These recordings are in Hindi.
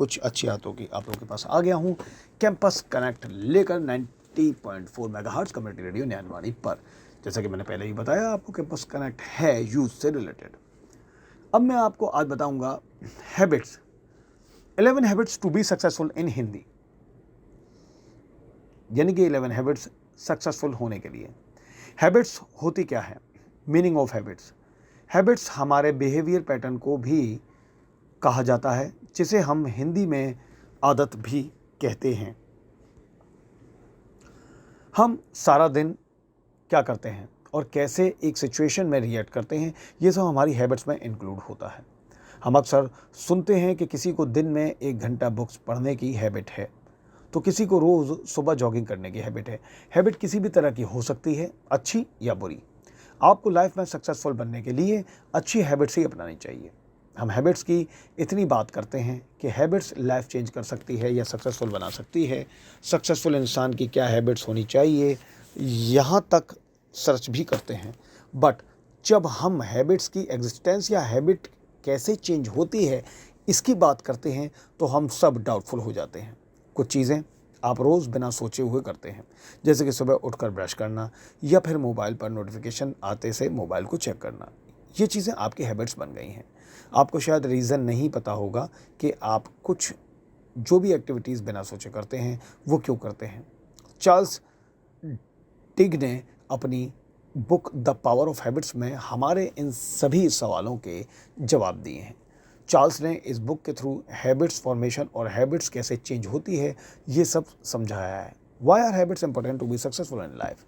कुछ अच्छी बातों की आप लोगों के पास आ गया हूँ कैंपस कनेक्ट लेकर 90.4 मेगाहर्ट्ज़ कम्युनिटी रेडियो ज्ञानवाणी पर। जैसा कि मैंने पहले ही बताया आपको, कैंपस कनेक्ट है यूथ से रिलेटेड। अब मैं आपको आज बताऊंगा habits, 11 habits to be successful in Hindi, यानी कि 11 हैबिट्स सक्सेसफुल होने के लिए। हैबिट्स होती क्या है, मीनिंग ऑफ हैबिट्स। हैबिट्स हमारे बिहेवियर पैटर्न को भी कहा जाता है, जिसे हम हिंदी में आदत भी कहते हैं। हम सारा दिन क्या करते हैं और कैसे एक सिचुएशन में रिएक्ट करते हैं, ये सब हमारी हैबिट्स में इंक्लूड होता है। हम अक्सर सुनते हैं कि किसी को दिन में 1 घंटा बुक्स पढ़ने की हैबिट है, तो किसी को रोज़ सुबह जॉगिंग करने की हैबिट है। हैबिट किसी भी तरह की हो सकती है, अच्छी या बुरी। आपको लाइफ में सक्सेसफुल बनने के लिए अच्छी हैबिट्स ही अपनानी चाहिए। हम हैबिट्स की इतनी बात करते हैं कि हैबिट्स लाइफ चेंज कर सकती है या सक्सेसफुल बना सकती है। सक्सेसफुल इंसान की क्या हैबिट्स होनी चाहिए, यहाँ तक सर्च भी करते हैं। बट जब हम हैबिट्स की एग्जिस्टेंस या हैबिट कैसे चेंज होती है इसकी बात करते हैं तो हम सब डाउटफुल हो जाते हैं। कुछ चीज़ें आप रोज़ बिना सोचे हुए करते हैं, जैसे कि सुबह उठकर ब्रश करना या फिर मोबाइल पर नोटिफिकेशन आते से मोबाइल को चेक करना। ये चीज़ें आपकी हैबिट्स बन गई हैं। आपको शायद रीज़न नहीं पता होगा कि आप कुछ जो भी एक्टिविटीज़ बिना सोचे करते हैं वो क्यों करते हैं। चार्ल्स डिग ने अपनी book the power of habits में हमारे इन सभी सवालों के जवाब दिए हैं। चार्ल्स ने इस बुक के थ्रू हैबिट्स फॉर्मेशन और हैबिट्स कैसे चेंज होती है ये सब समझाया है। Why are habits important to be successful in life,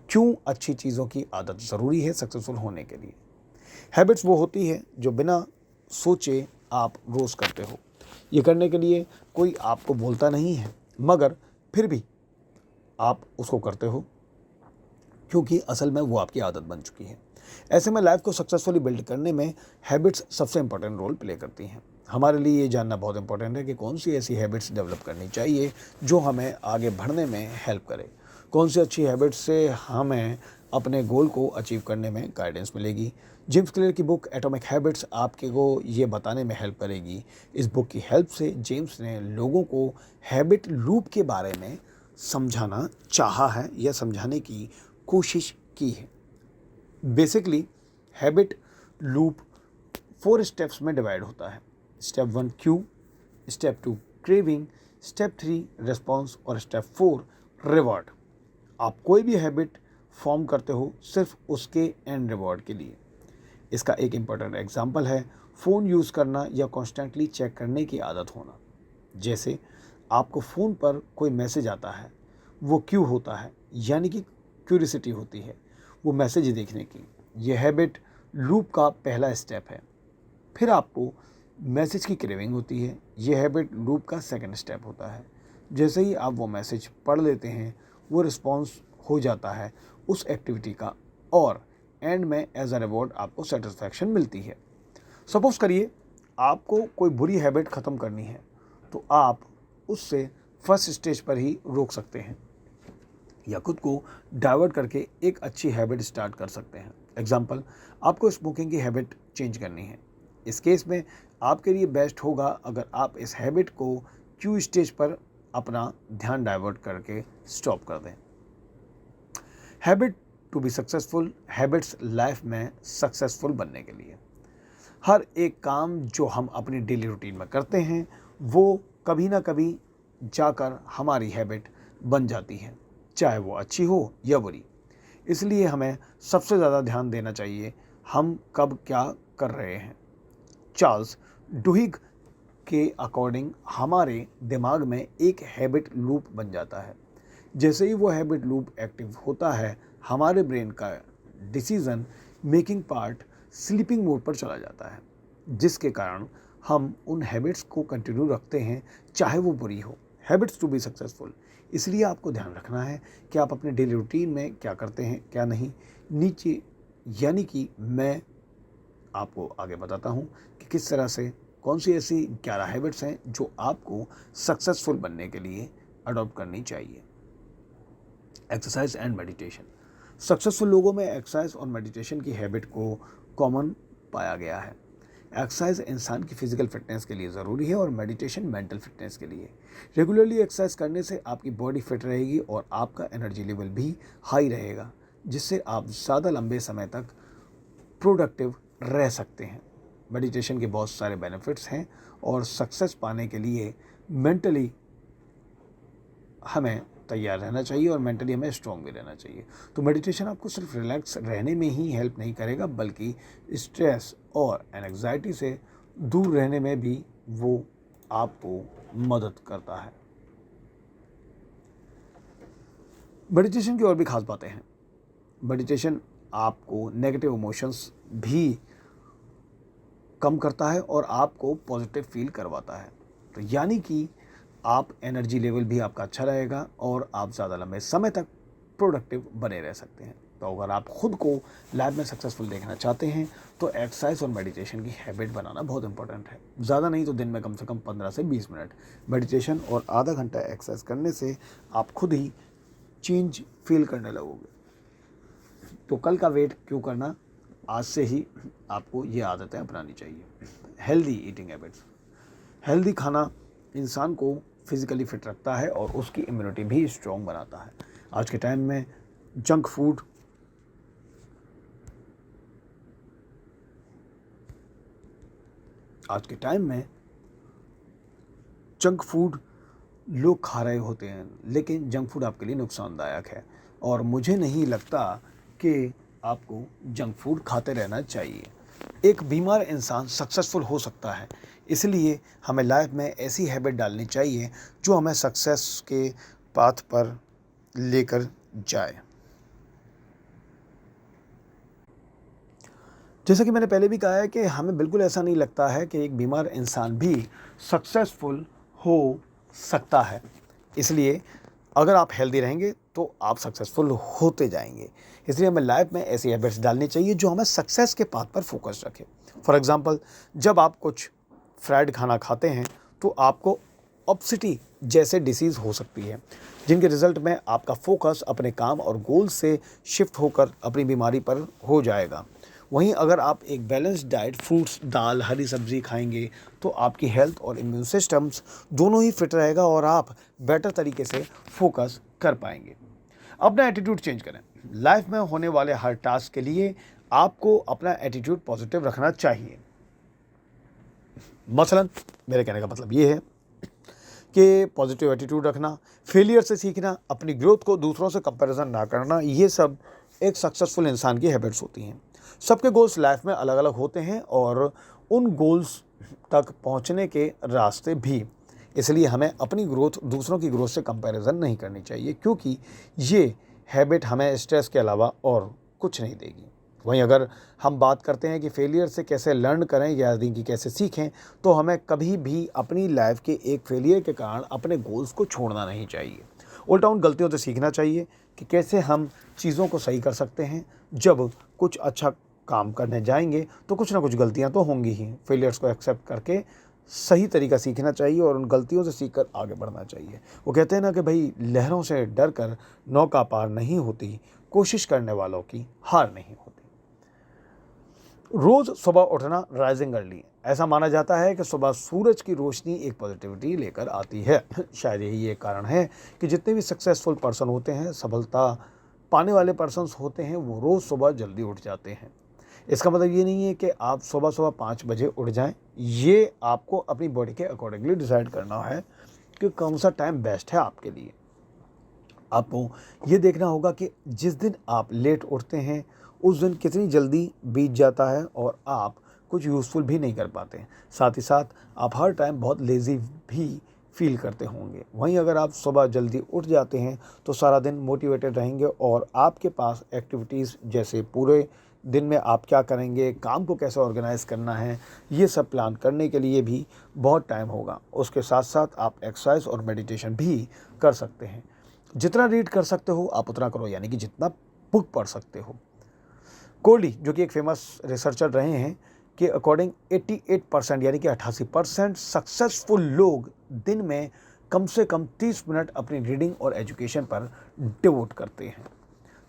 क्यों अच्छी चीज़ों की आदत ज़रूरी है सक्सेसफुल होने के लिए। हैबिट्स वो होती है जो बिना सोचे आप रोज़ करते हो। ये करने के लिए कोई आपको बोलता नहीं है, मगर फिर भी आप उसको करते हो क्योंकि असल में वो आपकी आदत बन चुकी है। ऐसे में लाइफ को सक्सेसफुली बिल्ड करने में हैबिट्स सबसे इंपॉर्टेंट रोल प्ले करती हैं। हमारे लिए ये जानना बहुत इंपॉर्टेंट है कि कौन सी ऐसी हैबिट्स डेवलप करनी चाहिए जो हमें आगे बढ़ने में हेल्प करे। कौन सी अच्छी हैबिट्स से हमें अपने गोल को अचीव करने में गाइडेंस मिलेगी। जेम्स क्लियर की बुक एटॉमिक हैबिट्स आपके को ये बताने में हेल्प करेगी। इस बुक की हेल्प से जेम्स ने लोगों को हैबिट लूप के बारे में समझाना चाहा है या समझाने की कोशिश की है। बेसिकली हैबिट लूप 4 स्टेप्स में डिवाइड होता है। Step 1 Q, step 2 craving, step 3 response और स्टेप 4 रिवॉर्ड। आप कोई भी हैबिट फॉर्म करते हो सिर्फ उसके एंड रिवॉर्ड के लिए। इसका एक इम्पॉर्टेंट एग्जांपल है फ़ोन यूज़ करना या कॉन्स्टेंटली चेक करने की आदत होना। जैसे आपको फ़ोन पर कोई मैसेज आता है, वो क्यों होता है, यानी कि क्यूरियोसिटी होती है वो मैसेज देखने की। यह हैबिट लूप का पहला स्टेप है। फिर आपको मैसेज की क्रेविंग होती है, यह हैबिट लूप का सेकंड स्टेप होता है। जैसे ही आप वो मैसेज पढ़ लेते हैं वो रिस्पॉन्स हो जाता है उस एक्टिविटी का और एंड में एज अ रिवॉर्ड आपको सेटिस्फैक्शन मिलती है। सपोज करिए आपको कोई बुरी हैबिट ख़त्म करनी है तो आप उससे फर्स्ट स्टेज पर ही रोक सकते हैं या खुद को डाइवर्ट करके एक अच्छी हैबिट स्टार्ट कर सकते हैं। एग्जाम्पल, आपको स्मोकिंग की हैबिट चेंज करनी है। इस केस में आपके लिए बेस्ट होगा अगर आप इस हैबिट को क्यू स्टेज पर अपना ध्यान डाइवर्ट करके स्टॉप कर दें। Habit to be successful, habits life में सक्सेसफुल बनने के लिए हर एक काम जो हम अपनी डेली रूटीन में करते हैं वो कभी ना कभी जाकर हमारी हैबिट बन जाती है, चाहे वो अच्छी हो या बुरी। इसलिए हमें सबसे ज़्यादा ध्यान देना चाहिए हम कब क्या कर रहे हैं। चार्ल्स डुहिग के अकॉर्डिंग हमारे दिमाग में एक हैबिट लूप बन जाता है। जैसे ही वो हैबिट लूप एक्टिव होता है हमारे ब्रेन का decision making part sleeping mode पर चला जाता है, जिसके कारण हम उन हैबिट्स को कंटिन्यू रखते हैं चाहे वो बुरी हो। हैबिट्स टू बी सक्सेसफुल, इसलिए आपको ध्यान रखना है कि आप अपने डेली रूटीन में क्या करते हैं क्या नहीं। नीचे यानी कि मैं आपको आगे बताता हूँ कि किस तरह से कौन सी ऐसी 11 हैबिट्स हैं जो आपको सक्सेसफुल बनने के लिए अडॉप्ट करनी चाहिए। एक्सरसाइज एंड मेडिटेशन, सक्सेसफुल लोगों में एक्सरसाइज और मेडिटेशन की हैबिट को कॉमन पाया गया है। एक्सरसाइज इंसान की फिजिकल फिटनेस के लिए ज़रूरी है और मेडिटेशन मेंटल फिटनेस के लिए। रेगुलरली एक्सरसाइज करने से आपकी बॉडी फिट रहेगी और आपका एनर्जी लेवल भी हाई रहेगा, जिससे आप ज़्यादा लंबे समय तक प्रोडक्टिव रह सकते हैं। मेडिटेशन के बहुत सारे बेनिफिट्स हैं और सक्सेस पाने के लिए मेंटली हमें तैयार रहना चाहिए और मेंटली हमें स्ट्रॉन्ग भी रहना चाहिए। तो मेडिटेशन आपको सिर्फ रिलैक्स रहने में ही हेल्प नहीं करेगा, बल्कि स्ट्रेस और एंग्जाइटी से दूर रहने में भी वो आपको मदद करता है। मेडिटेशन की और भी खास बातें हैं। मेडिटेशन आपको नेगेटिव इमोशंस भी कम करता है और आपको पॉजिटिव फील करवाता है। तो यानी कि आप एनर्जी लेवल भी आपका अच्छा रहेगा और आप ज़्यादा लंबे समय तक प्रोडक्टिव बने रह सकते हैं। तो अगर आप खुद को लाइफ में सक्सेसफुल देखना चाहते हैं तो एक्सरसाइज और मेडिटेशन की हैबिट बनाना बहुत इंपॉर्टेंट है। ज़्यादा नहीं तो दिन में कम से कम 15 से 20 मिनट मेडिटेशन और आधा घंटा एक्सरसाइज करने से आप खुद ही चेंज फील करने लगोगे। तो कल का वेट क्यों करना, आज से ही आपको ये आदतें अपनानी चाहिए। Healthy eating habits. हेल्दी खाना इंसान को फिजिकली फिट रखता है और उसकी इम्यूनिटी भी स्ट्रॉन्ग बनाता है। आज के टाइम में जंक फूड लोग खा रहे होते हैं, लेकिन जंक फूड आपके लिए नुकसानदायक है और मुझे नहीं लगता कि आपको जंक फूड खाते रहना चाहिए। एक बीमार इंसान सक्सेसफुल हो सकता है, इसलिए हमें लाइफ में ऐसी हैबिट डालनी चाहिए जो हमें सक्सेस के पाथ पर लेकर जाए। जैसा कि मैंने पहले भी कहा है कि हमें बिल्कुल ऐसा नहीं लगता है कि एक बीमार इंसान भी सक्सेसफुल हो सकता है। इसलिए अगर आप हेल्दी रहेंगे तो आप सक्सेसफुल होते जाएंगे। इसलिए हमें लाइफ में ऐसी हैबिट्स डालनी चाहिए जो हमें सक्सेस के पाथ पर फोकस रखे। फॉर एग्जांपल, जब आप कुछ फ्राइड खाना खाते हैं तो आपको ओबेसिटी जैसे डिसीज़ हो सकती है, जिनके रिजल्ट में आपका फोकस अपने काम और गोल से शिफ्ट होकर अपनी बीमारी पर हो जाएगा। वहीं अगर आप एक बैलेंस्ड डाइट, फ्रूट्स, दाल, हरी सब्जी खाएंगे तो आपकी हेल्थ और इम्यून सिस्टम्स दोनों ही फिट रहेगा और आप बेटर तरीके से फोकस कर पाएंगे। अपना एटीट्यूड चेंज करें। लाइफ में होने वाले हर टास्क के लिए आपको अपना एटीट्यूड पॉजिटिव रखना चाहिए। मसलन मेरे कहने का मतलब ये है कि पॉजिटिव एटीट्यूड रखना, फेलियर से सीखना, अपनी ग्रोथ को दूसरों से कंपैरिजन ना करना, ये सब एक सक्सेसफुल इंसान की हैबिट्स होती हैं। सबके गोल्स लाइफ में अलग अलग होते हैं और उन गोल्स तक पहुंचने के रास्ते भी। इसलिए हमें अपनी ग्रोथ दूसरों की ग्रोथ से कंपैरिजन नहीं करनी चाहिए, क्योंकि ये हैबिट हमें स्ट्रेस के अलावा और कुछ नहीं देगी। वहीं अगर हम बात करते हैं कि फेलियर से कैसे लर्न करें या कि कैसे सीखें, तो हमें कभी भी अपनी लाइफ के एक फेलियर के कारण अपने गोल्स को छोड़ना नहीं चाहिए। उल्टा उन गलतियों से सीखना चाहिए कि कैसे हम चीज़ों को सही कर सकते हैं। जब कुछ अच्छा काम करने जाएंगे तो कुछ ना कुछ गलतियां तो होंगी ही। फेलियर्स को एक्सेप्ट करके सही तरीका सीखना चाहिए और उन गलतियों से सीखकर आगे बढ़ना चाहिए। वो कहते हैं ना कि भाई, लहरों से डर कर नौका पार नहीं होती, कोशिश करने वालों की हार नहीं होती। रोज़ सुबह उठना राइजिंग अर्ली। ऐसा माना जाता है कि सुबह सूरज की रोशनी एक पॉजिटिविटी लेकर आती है। शायद यही एक कारण है कि जितने भी सक्सेसफुल पर्सन होते हैं, सफलता पाने वाले पर्सन्स होते हैं, वो रोज़ सुबह जल्दी उठ जाते हैं। इसका मतलब ये नहीं है कि आप सुबह 5 बजे उठ जाएं। ये आपको अपनी बॉडी के अकॉर्डिंगली डिसाइड करना है कि कौन सा टाइम बेस्ट है आपके लिए। आपको ये देखना होगा कि जिस दिन आप लेट उठते हैं उस दिन कितनी जल्दी बीत जाता है और आप कुछ यूज़फुल भी नहीं कर पाते। साथ ही साथ आप हर टाइम बहुत लेज़ी भी फील करते होंगे। वहीं अगर आप सुबह जल्दी उठ जाते हैं तो सारा दिन मोटिवेटेड रहेंगे और आपके पास एक्टिविटीज़, जैसे पूरे दिन में आप क्या करेंगे, काम को कैसे ऑर्गेनाइज़ करना है, ये सब प्लान करने के लिए भी बहुत टाइम होगा। उसके साथ साथ आप एक्सरसाइज और मेडिटेशन भी कर सकते हैं। जितना रीड कर सकते हो आप उतना करो, यानी कि जितना बुक पढ़ सकते हो। कोहली, जो कि एक फेमस रिसर्चर रहे हैं, के अकॉर्डिंग 88% यानी कि 88% सक्सेसफुल लोग दिन में कम से कम 30 मिनट अपनी रीडिंग और एजुकेशन पर डिवोट करते हैं,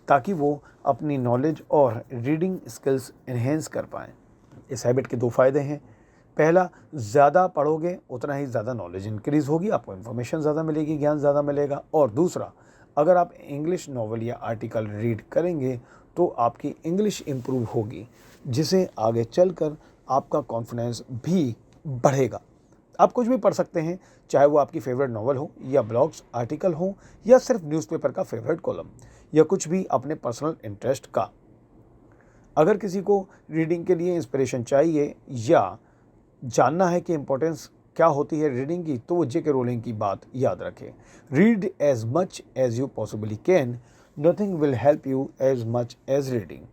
ताकि वो अपनी नॉलेज और रीडिंग स्किल्स इन्हेंस कर पाएँ। इस हैबिट के 2 फ़ायदे हैं। पहला, ज़्यादा पढ़ोगे उतना ही ज़्यादा नॉलेज इंक्रीज़ होगी, आपको इन्फॉर्मेशन ज़्यादा मिलेगी, ज्ञान ज़्यादा मिलेगा। और दूसरा, अगर आप इंग्लिश नॉवल या आर्टिकल रीड करेंगे तो आपकी इंग्लिश इम्प्रूव होगी, जिसे आगे चलकर आपका कॉन्फिडेंस भी बढ़ेगा। आप कुछ भी पढ़ सकते हैं, चाहे वो आपकी फेवरेट नॉवल हो या ब्लॉग्स, आर्टिकल हो या सिर्फ न्यूज़पेपर का फेवरेट कॉलम या कुछ भी अपने पर्सनल इंटरेस्ट का। अगर किसी को रीडिंग के लिए इंस्पिरेशन चाहिए या जानना है कि इम्पोर्टेंस क्या होती है रीडिंग की, तो वो जेके रोलिंग की बात याद रखें। Read as much as you possibly can, nothing will help you as much as reading.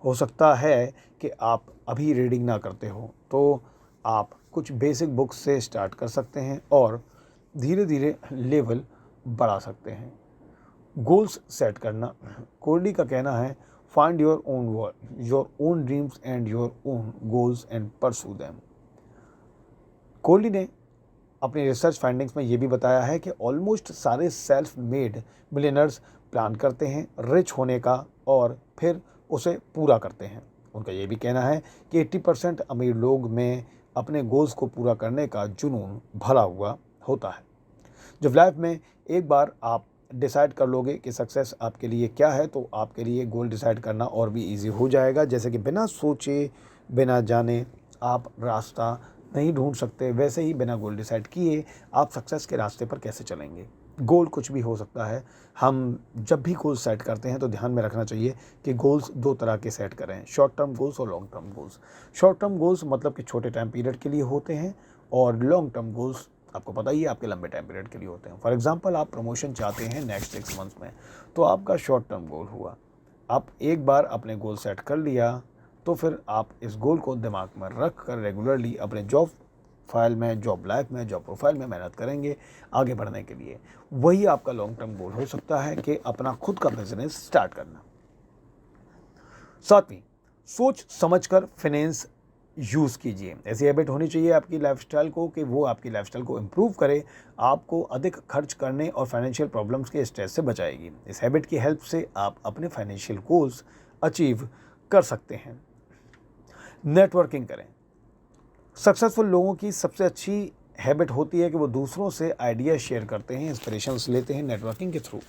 हो सकता है कि आप अभी रीडिंग ना करते हो, तो आप कुछ बेसिक बुक्स से स्टार्ट कर सकते हैं और धीरे धीरे लेवल बढ़ा सकते हैं। गोल्स सेट करना, कोहली का कहना है, find your own word, your own dreams and your own goals and pursue them. Kohli ने अपनी रिसर्च फाइंडिंग्स में ये भी बताया है कि ऑलमोस्ट सारे सेल्फ मेड मिलियनर्स प्लान करते हैं रिच होने का और फिर उसे पूरा करते हैं। उनका ये भी कहना है कि 80% अमीर लोग में अपने गोल्स को पूरा करने का जुनून भरा हुआ होता है। जब लाइफ में एक बार आप डिसाइड कर लोगे कि सक्सेस आपके लिए क्या है, तो आपके लिए गोल डिसाइड करना और भी इजी हो जाएगा। जैसे कि बिना सोचे बिना जाने आप रास्ता नहीं ढूंढ सकते, वैसे ही बिना गोल डिसाइड किए आप सक्सेस के रास्ते पर कैसे चलेंगे। गोल कुछ भी हो सकता है। हम जब भी गोल सेट करते हैं तो ध्यान में रखना चाहिए कि गोल्स 2 तरह के सेट करें, शॉर्ट टर्म गोल्स और long term goals. Short term goals मतलब कि छोटे टाइम पीरियड के लिए होते हैं और लॉन्ग टर्म गोल्स आपको पता ही है आपके लंबे टाइम पीरियड के लिए होते हैं। फॉर एग्जांपल, आप प्रमोशन चाहते हैं नेक्स्ट 6 मंथ्स में, तो आपका शॉर्ट टर्म गोल हुआ। आप एक बार अपने गोल सेट कर लिया तो फिर आप इस गोल को दिमाग में रख कर रेगुलरली अपने जॉब फाइल में, जॉब लाइफ में, जॉब प्रोफाइल में मेहनत करेंगे आगे बढ़ने के लिए। वही आपका लॉन्ग टर्म गोल हो सकता है कि अपना खुद का बिजनेस स्टार्ट करना। 7वीं, सोच समझकर फाइनेंस यूज़ कीजिए। ऐसी हैबिट होनी चाहिए आपकी लाइफस्टाइल को कि वो आपकी लाइफस्टाइल को इम्प्रूव करे, आपको अधिक खर्च करने और फाइनेंशियल प्रॉब्लम्स के स्ट्रेस से बचाएगी। इस हैबिट की हेल्प से आप अपने फाइनेंशियल गोल्स अचीव कर सकते हैं। नेटवर्किंग करें। सक्सेसफुल लोगों की सबसे अच्छी हैबिट होती है कि वो दूसरों से आइडिया शेयर करते हैं, इंस्पिरेशंस लेते हैं नेटवर्किंग के थ्रू।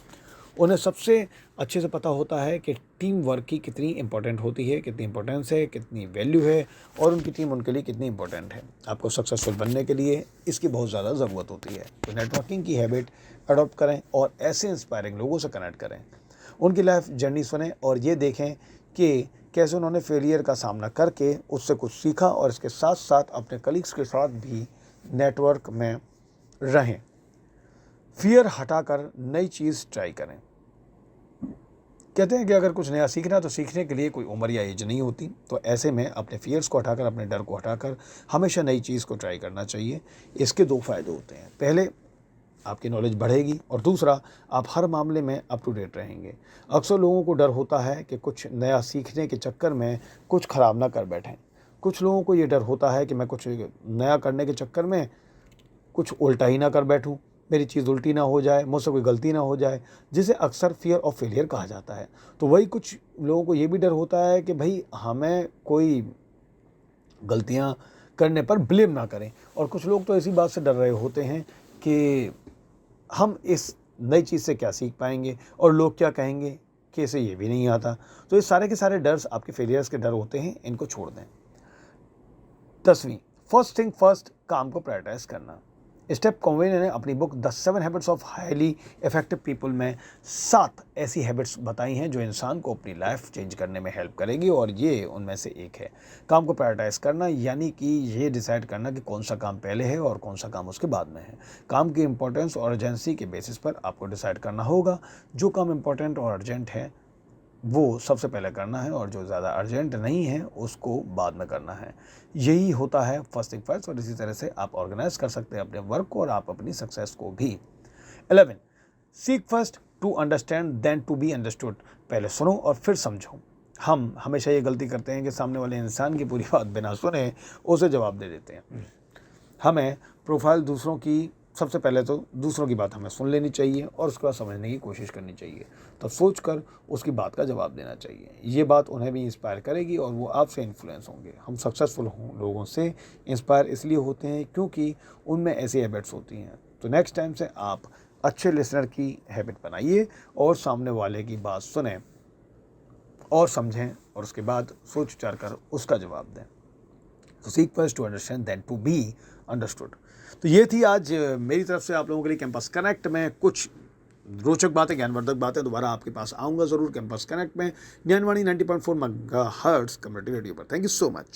उन्हें सबसे अच्छे से पता होता है कि टीम वर्क की कितनी इंपॉर्टेंट होती है, कितनी इंपॉर्टेंस है, कितनी वैल्यू है और उनकी टीम उनके लिए कितनी इंपॉर्टेंट है। आपको सक्सेसफुल बनने के लिए इसकी बहुत ज़्यादा ज़रूरत होती है। तो नेटवर्किंग की हैबिट अडॉप्ट करें और ऐसे इंस्पायरिंग लोगों से कनेक्ट करें, उनकी लाइफ जर्नी सुनें और ये देखें कि कैसे उन्होंने फेलियर का सामना करके उससे कुछ सीखा और इसके साथ साथ अपने कलीग्स के साथ भी नेटवर्क में रहें। फियर हटाकर नई चीज़ ट्राई करें। कहते हैं कि अगर कुछ नया सीखना तो सीखने के लिए कोई उम्र या एज नहीं होती, तो ऐसे में अपने फियर्स को हटाकर, अपने डर को हटाकर हमेशा नई चीज़ को ट्राई करना चाहिए। इसके 2 फ़ायदे होते हैं। पहले, आपकी नॉलेज बढ़ेगी और दूसरा, आप हर मामले में अप टू डेट रहेंगे। अक्सर लोगों को डर होता है कि कुछ नया सीखने के चक्कर में कुछ ख़राब ना कर बैठें। कुछ लोगों को ये डर होता है कि मैं कुछ नया करने के चक्कर में कुछ उल्टा ही ना कर बैठूं, मेरी चीज़ उल्टी ना हो जाए, मुझसे कोई गलती ना हो जाए, जिसे अक्सर फियर ऑफ फेलियर कहा जाता है। तो वही कुछ लोगों को ये भी डर होता है कि भाई हमें कोई गलतियां करने पर ब्लेम ना करें। और कुछ लोग तो इसी बात से डर रहे होते हैं कि हम इस नई चीज़ से क्या सीख पाएंगे और लोग क्या कहेंगे कि इसे ये भी नहीं आता। तो ये सारे के सारे डर्स आपके फेलियर्स के डर होते हैं, इनको छोड़ दें। 10वीं, फर्स्ट थिंग फर्स्ट, काम को प्रायोरिटाइज करना। स्टेप कॉवे ने अपनी book the 7 habits of highly effective people में 7 ऐसी हैबिट्स बताई हैं जो इंसान को अपनी लाइफ चेंज करने में हेल्प करेगी और ये उनमें से एक है। काम को प्रायोरिटाइज करना यानी कि ये डिसाइड करना कि कौन सा काम पहले है और कौन सा काम उसके बाद में है। काम की इंपॉर्टेंस और अर्जेंसी के बेसिस पर आपको डिसाइड करना होगा। जो काम इंपॉर्टेंट और अर्जेंट है वो सबसे पहले करना है और जो ज़्यादा अर्जेंट नहीं है उसको बाद में करना है। यही होता है फर्स्ट थिंग फर्स्ट और इसी तरह से आप ऑर्गेनाइज कर सकते हैं अपने वर्क को और आप अपनी सक्सेस को भी। 11, seek first to understand then to be understood. पहले सुनो और फिर समझो। हम हमेशा ये गलती करते हैं कि सामने वाले इंसान की पूरी बात बिना सुने उसे जवाब दे देते हैं। हमें प्रोफाइल दूसरों की सबसे पहले तो दूसरों की बात हमें सुन लेनी चाहिए और उसके बाद समझने की कोशिश करनी चाहिए, तब सोच कर उसकी बात का जवाब देना चाहिए। ये बात उन्हें भी इंस्पायर करेगी और वो आपसे इन्फ्लुएंस होंगे। हम सक्सेसफुल लोगों से इंस्पायर इसलिए होते हैं क्योंकि उनमें ऐसी हैबिट्स होती हैं। तो नेक्स्ट टाइम से आप अच्छे लिसनर की हैबिट बनाइए और सामने वाले की बात सुने और समझें और उसके बाद सोच विचार कर उसका जवाब दें। तो seek first to understand then to be understood. तो ये थी आज मेरी तरफ से आप लोगों के लिए कैंपस कनेक्ट में कुछ रोचक बातें, ज्ञानवर्धक बातें। दोबारा आपके पास आऊँगा ज़रूर कैंपस कनेक्ट में, ज्ञानवाणी 90.4 मेगाहर्ट्ज़ कम्युनिटी रेडियो पर। Thank you so much.